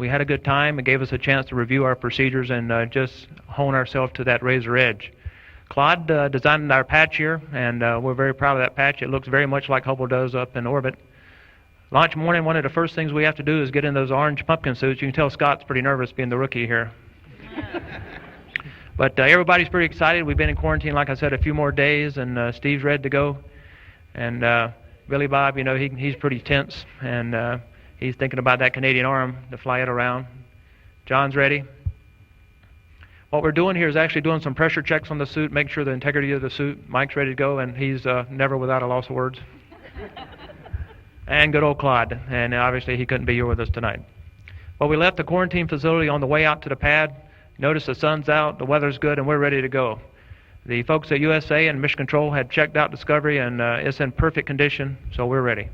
We had a good time. It gave us a chance to review our procedures and just hone ourselves to that razor edge. Claude designed our patch here, and we're very proud of that patch. It looks very much like Hubble does up in orbit. Launch morning, one of the first things we have to do is get in those orange pumpkin suits. You can tell Scott's pretty nervous being the rookie here. But everybody's pretty excited. We've been in quarantine, like I said, a few more days, and Steve's ready to go. And Billy Bob, you know, he's pretty tense, and he's thinking about that Canadian arm to fly it around. John's ready. What we're doing here is actually doing some pressure checks on the suit, make sure the integrity of the suit. Mike's ready to go, and he's never without a loss of words. And good old Claude, and obviously he couldn't be here with us tonight. Well, we left the quarantine facility on the way out to the pad. Notice the sun's out, the weather's good, and we're ready to go. The folks at USA and Mission Control had checked out Discovery, and it's in perfect condition, so we're ready.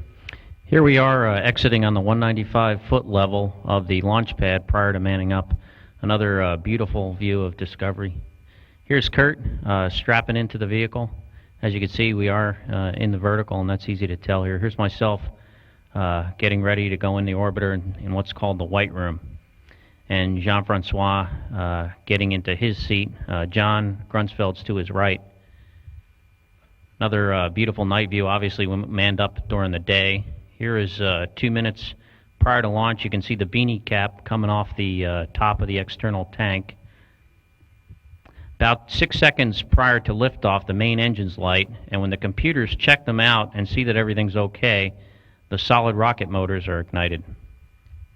Here we are exiting on the 195-foot level of the launch pad prior to manning up. Another beautiful view of Discovery. Here's Kurt strapping into the vehicle. As you can see, we are in the vertical, and that's easy to tell here. Here's myself getting ready to go in the orbiter in what's called the white room. And Jean-Francois getting into his seat. John Grunsfeld's to his right. Another beautiful night view. Obviously, we manned up during the day. Here is 2 minutes prior to launch. You can see the beanie cap coming off the top of the external tank. About 6 seconds prior to liftoff, the main engines light, and when the computers check them out and see that everything's okay, the solid rocket motors are ignited.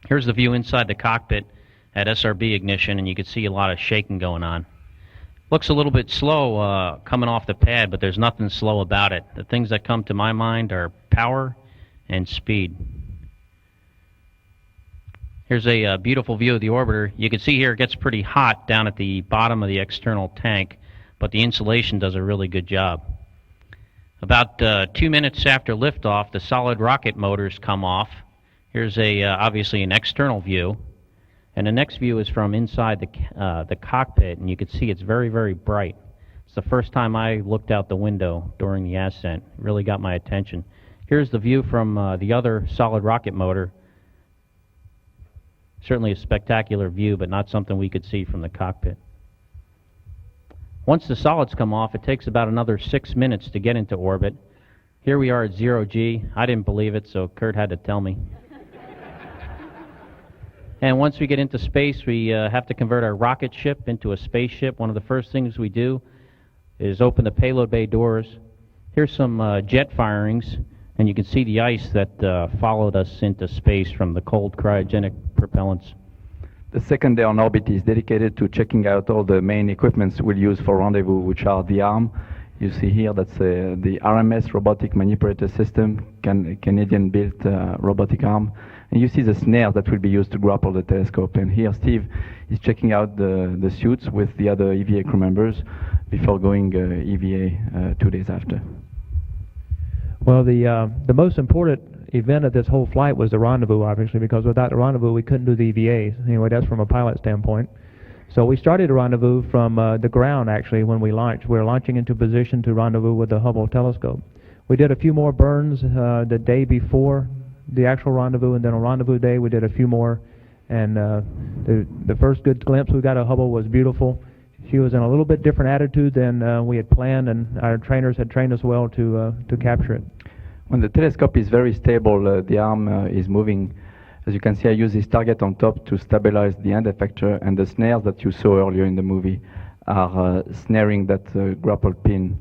Here's the view inside the cockpit at SRB ignition, and you can see a lot of shaking going on. Looks a little bit slow coming off the pad, but there's nothing slow about it. The things that come to my mind are power and speed. Here's a beautiful view of the orbiter. You can see here it gets pretty hot down at the bottom of the external tank, but the insulation does a really good job. About 2 minutes after liftoff, the solid rocket motors come off. Here's obviously an external view, and the next view is from inside the cockpit, and you can see it's very, very bright. It's the first time I looked out the window during the ascent. It really got my attention. Here's the view from the other solid rocket motor. Certainly a spectacular view, but not something we could see from the cockpit. Once the solids come off, it takes about another 6 minutes to get into orbit. Here we are at 0G. I didn't believe it, so Kurt had to tell me. And once we get into space, we have to convert our rocket ship into a spaceship. One of the first things we do is open the payload bay doors. Here's some jet firings, and you can see the ice that followed us into space from the cold cryogenic propellants. The second day on orbit is dedicated to checking out all the main equipments we'll use for rendezvous, which are the arm. You see here that's the RMS robotic manipulator system, Canadian-built robotic arm. And you see the snares that will be used to grapple the telescope. And here Steve is checking out the suits with the other EVA crew members before going EVA 2 days after. Well, the most important event of this whole flight was the rendezvous, obviously, because without the rendezvous, we couldn't do the EVAs. Anyway, that's from a pilot standpoint. So we started a rendezvous from the ground, actually, when we launched. We were launching into position to rendezvous with the Hubble telescope. We did a few more burns the day before the actual rendezvous, and then on rendezvous day, we did a few more. And the first good glimpse we got of Hubble was beautiful. She was in a little bit different attitude than we had planned, and our trainers had trained us well to capture it. When the telescope is very stable, the arm is moving. As you can see, I use this target on top to stabilize the end effector, and the snares that you saw earlier in the movie are snaring that grapple pin,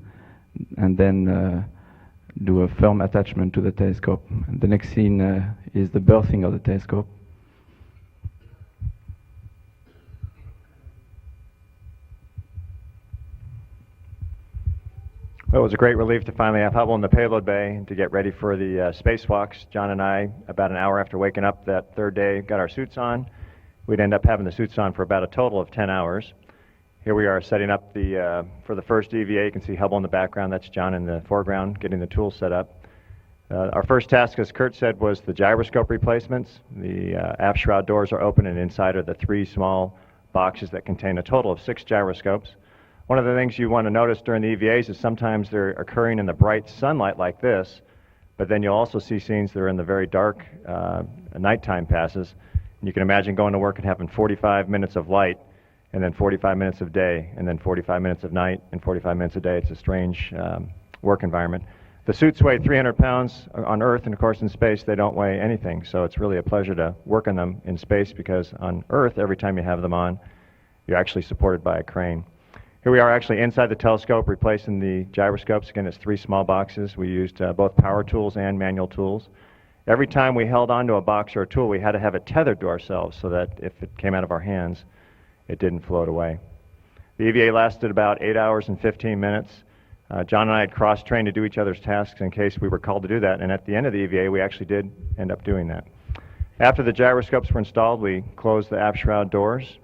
and then do a firm attachment to the telescope. And the next scene is the berthing of the telescope. Well, it was a great relief to finally have Hubble in the payload bay and to get ready for the spacewalks. John and I, about an hour after waking up that third day, got our suits on. We'd end up having the suits on for about a total of 10 hours. Here we are setting up for the first EVA. You can see Hubble in the background. That's John in the foreground, getting the tools set up. Our first task, as Kurt said, was the gyroscope replacements. The aft shroud doors are open, and inside are the 3 small boxes that contain a total of 6 gyroscopes. One of the things you want to notice during the EVAs is sometimes they're occurring in the bright sunlight like this, but then you'll also see scenes that are in the very dark nighttime passes. And you can imagine going to work and having 45 minutes of light, and then 45 minutes of day, and then 45 minutes of night, and 45 minutes a day. It's a strange work environment. The suits weigh 300 pounds on Earth, and of course in space they don't weigh anything. So it's really a pleasure to work on them in space, because on Earth, every time you have them on, you're actually supported by a crane. Here we are actually inside the telescope replacing the gyroscopes. Again, it's 3 small boxes. We used both power tools and manual tools. Every time we held onto a box or a tool, we had to have it tethered to ourselves so that if it came out of our hands, it didn't float away. The EVA lasted about 8 hours and 15 minutes. John and I had cross-trained to do each other's tasks in case we were called to do that, and at the end of the EVA, we actually did end up doing that. After the gyroscopes were installed, we closed the aft shroud doors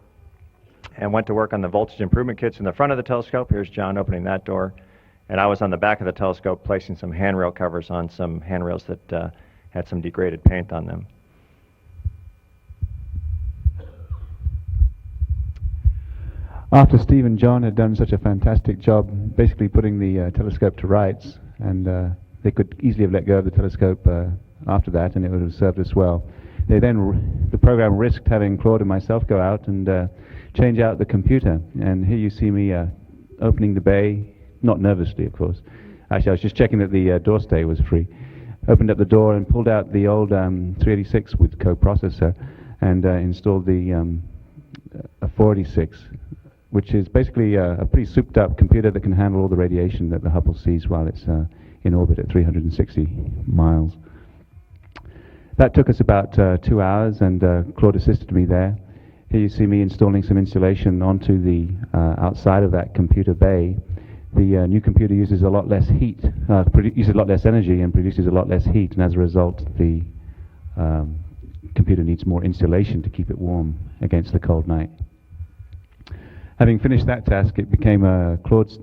and went to work on the voltage improvement kits in the front of the telescope. Here's John opening that door. And I was on the back of the telescope placing some handrail covers on some handrails that had some degraded paint on them. After Steve and John had done such a fantastic job basically putting the telescope to rights, and they could easily have let go of the telescope after that and it would have served us well, the program risked having Claude and myself go out and change out the computer. And here you see me opening the bay, not nervously of course. Actually I was just checking that the door stay was free. Opened up the door and pulled out the old 386 with coprocessor and installed the a 486, which is basically a pretty souped up computer that can handle all the radiation that the Hubble sees while it's in orbit at 360 miles. That took us about 2 hours, and Claude assisted me there. Here you see me installing some insulation onto the outside of that computer bay. The new computer uses a lot less heat, uses a lot less energy and produces a lot less heat, and as a result the computer needs more insulation to keep it warm against the cold night. Having finished that task, it became Claude's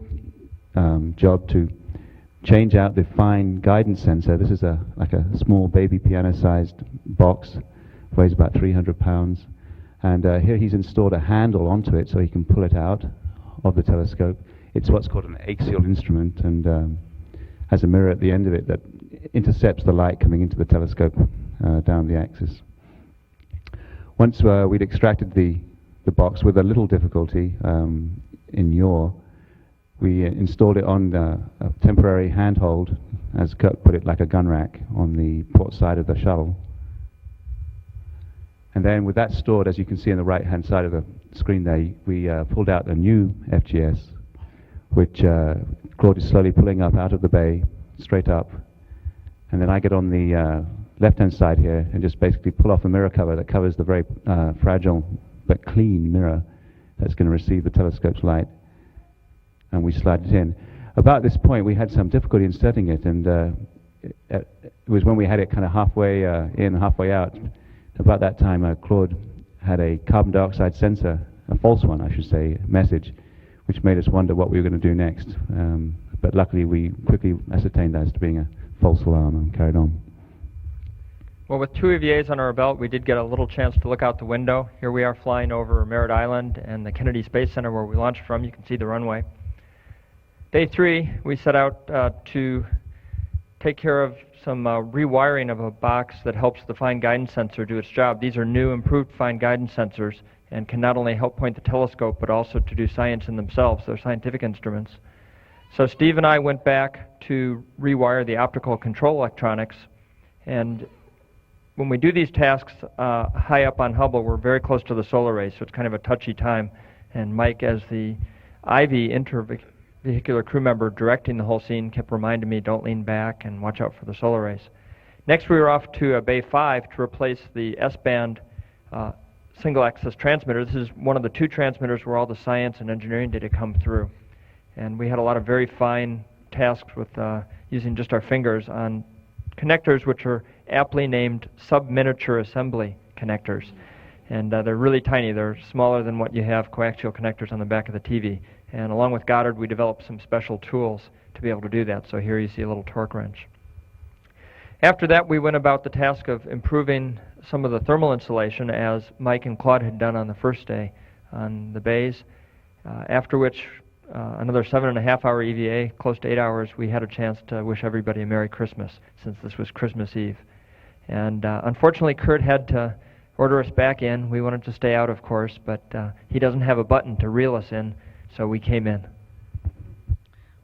job to change out the fine guidance sensor. This is like a small baby piano-sized box, weighs about 300 pounds. And here he's installed a handle onto it so he can pull it out of the telescope. It's what's called an axial instrument, and has a mirror at the end of it that intercepts the light coming into the telescope down the axis. Once we'd extracted the box with a little difficulty in yaw, we installed it on a temporary handhold, as Kirk put it, like a gun rack on the port side of the shuttle. And then with that stored, as you can see on the right-hand side of the screen there, we pulled out a new FGS, which Claude is slowly pulling up out of the bay, straight up. And then I get on the left-hand side here and just basically pull off a mirror cover that covers the very fragile but clean mirror that's going to receive the telescope's light. And we slide it in. About this point, we had some difficulty inserting it, and it was when we had it kind of halfway in, halfway out. About that time, Claude had a carbon dioxide sensor, a false one, I should say, message, which made us wonder what we were going to do next. But luckily, we quickly ascertained that as to being a false alarm and carried on. Well, with 2 EVAs on our belt, we did get a little chance to look out the window. Here we are flying over Merritt Island and the Kennedy Space Center where we launched from. You can see the runway. Day 3, we set out to take care of some rewiring of a box that helps the fine guidance sensor do its job. These are new, improved fine guidance sensors and can not only help point the telescope, but also to do science in themselves. They're scientific instruments. So Steve and I went back to rewire the optical control electronics, and when we do these tasks high up on Hubble, we're very close to the solar rays, so it's kind of a touchy time. And Mike, as the IV intervehicular crew member directing the whole scene, kept reminding me, don't lean back and watch out for the solar rays. Next, we were off to Bay 5 to replace the S-band single-access transmitter. This is one of the 2 transmitters where all the science and engineering data come through. And we had a lot of very fine tasks with using just our fingers on connectors which are aptly named sub-miniature assembly connectors. And they're really tiny. They're smaller than what you have coaxial connectors on the back of the TV. And along with Goddard, we developed some special tools to be able to do that. So here you see a little torque wrench. After that, we went about the task of improving some of the thermal insulation, as Mike and Claude had done on the first day on the bays, after which another 7.5-hour EVA, close to 8 hours, we had a chance to wish everybody a Merry Christmas, since this was Christmas Eve. And unfortunately, Kurt had to order us back in. We wanted to stay out, of course, but he doesn't have a button to reel us in, so we came in.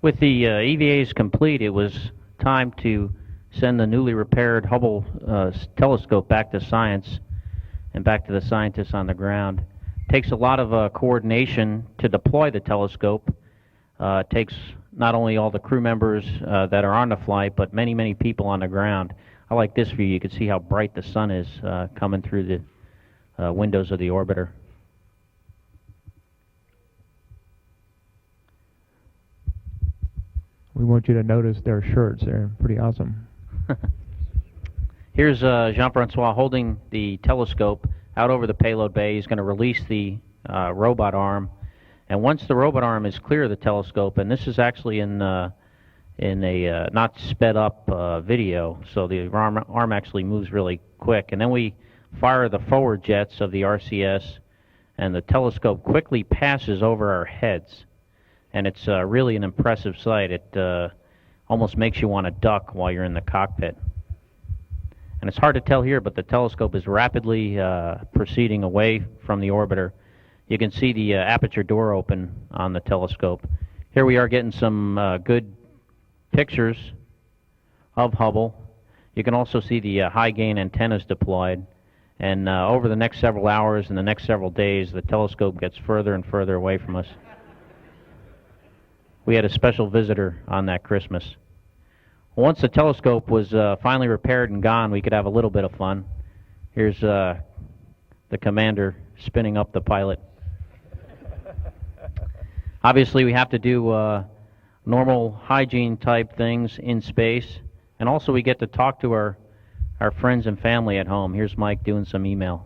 With the EVAs complete, it was time to send the newly repaired Hubble telescope back to science and back to the scientists on the ground. It takes a lot of coordination to deploy the telescope. It takes not only all the crew members that are on the flight, but many, many people on the ground. I like this view. You can see how bright the sun is coming through the windows of the orbiter. We want you to notice their shirts. They're pretty awesome. Here's Jean-Francois holding the telescope out over the payload bay. He's going to release the robot arm. And once the robot arm is clear of the telescope, and this is actually in a not sped up video, so the arm actually moves really quick. And then we fire the forward jets of the RCS, and the telescope quickly passes over our heads. And it's really an impressive sight. It almost makes you want to duck while you're in the cockpit. And it's hard to tell here, but the telescope is rapidly proceeding away from the orbiter. You can see the aperture door open on the telescope. Here we are getting some good pictures of Hubble. You can also see the high-gain antennas deployed. And over the next several hours and the next several days, the telescope gets further and further away from us. We had a special visitor on that Christmas. Once the telescope was finally repaired and gone, we could have a little bit of fun. Here's the commander spinning up the pilot. Obviously, we have to do normal hygiene type things in space, and also we get to talk to our friends and family at home. Here's Mike doing some email.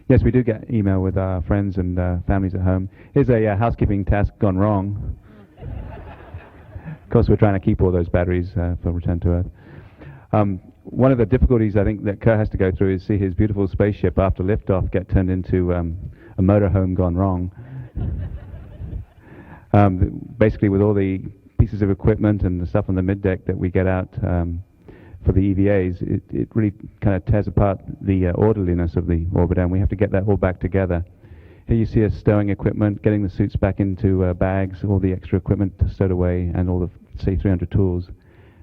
Yes, we do get email with our friends and families at home. Here's a housekeeping task gone wrong. Of course, we're trying to keep all those batteries for return to Earth. One of the difficulties I think that Kurt has to go through is see his beautiful spaceship after liftoff get turned into a motorhome gone wrong. Basically, with all the pieces of equipment and the stuff on the middeck that we get out for the EVAs, it really kind of tears apart the orderliness of the orbiter, and we have to get that all back together. Here you see us stowing equipment, getting the suits back into bags, all the extra equipment stowed away, and all the C300 tools,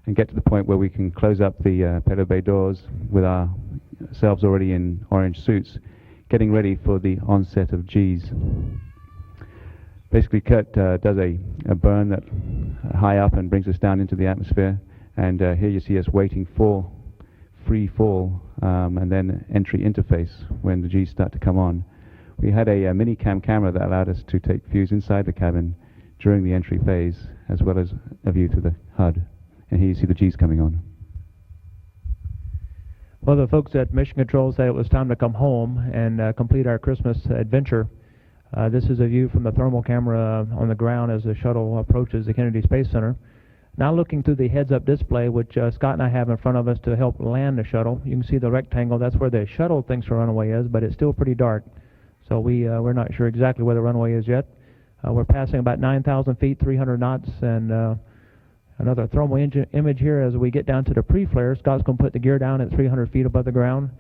and get to the point where we can close up the payload bay doors with ourselves already in orange suits, getting ready for the onset of Gs. Basically, Kurt does a burn that high up and brings us down into the atmosphere, and here you see us waiting for free fall and then entry interface when the Gs start to come on. We had a mini-cam camera that allowed us to take views inside the cabin during the entry phase, as well as a view to the HUD. And here you see the Gs coming on. Well, the folks at Mission Control said it was time to come home and complete our Christmas adventure. This is a view from the thermal camera on the ground as the shuttle approaches the Kennedy Space Center. Now looking through the heads-up display, which Scott and I have in front of us to help land the shuttle, you can see the rectangle. That's where the shuttle thinks the runway is, but it's still pretty dark. So we're not sure exactly where the runway is yet. We're passing about 9,000 feet, 300 knots, and another thermal image here as we get down to the pre-flare. Scott's going to put the gear down at 300 feet above the ground,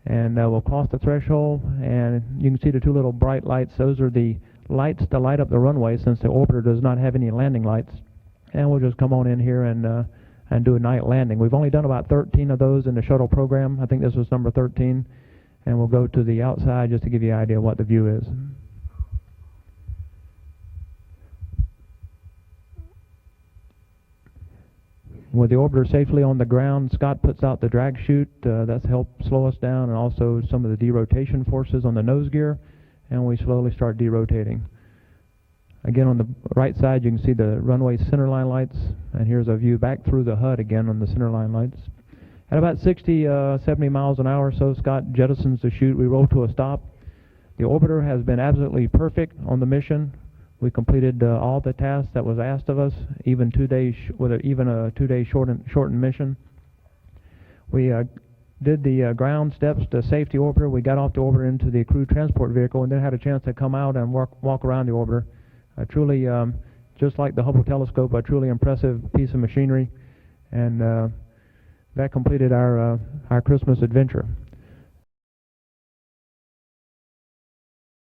and we'll cross the threshold, and you can see the two little bright lights. Those are the lights to light up the runway since the orbiter does not have any landing lights. And we'll just come on in here and do a night landing. We've only done about 13 of those in the shuttle program. I think this was number 13. And we'll go to the outside just to give you an idea of what the view is. With the orbiter safely on the ground, Scott puts out the drag chute. That's helped slow us down, and also some of the derotation forces on the nose gear, and we slowly start derotating. Again, on the right side, you can see the runway centerline lights, and here's a view back through the HUD again on the centerline lights. At about 60, 70 miles an hour or so, Scott jettisons the chute. We roll to a stop. The orbiter has been absolutely perfect on the mission. We completed all the tasks that was asked of us, even 2 days, even a 2-day shortened mission. We did the ground steps to safety orbiter. We got off the orbiter into the crew transport vehicle, and then had a chance to come out and walk around the orbiter. Truly, just like the Hubble telescope, a truly impressive piece of machinery, and that completed our Christmas adventure.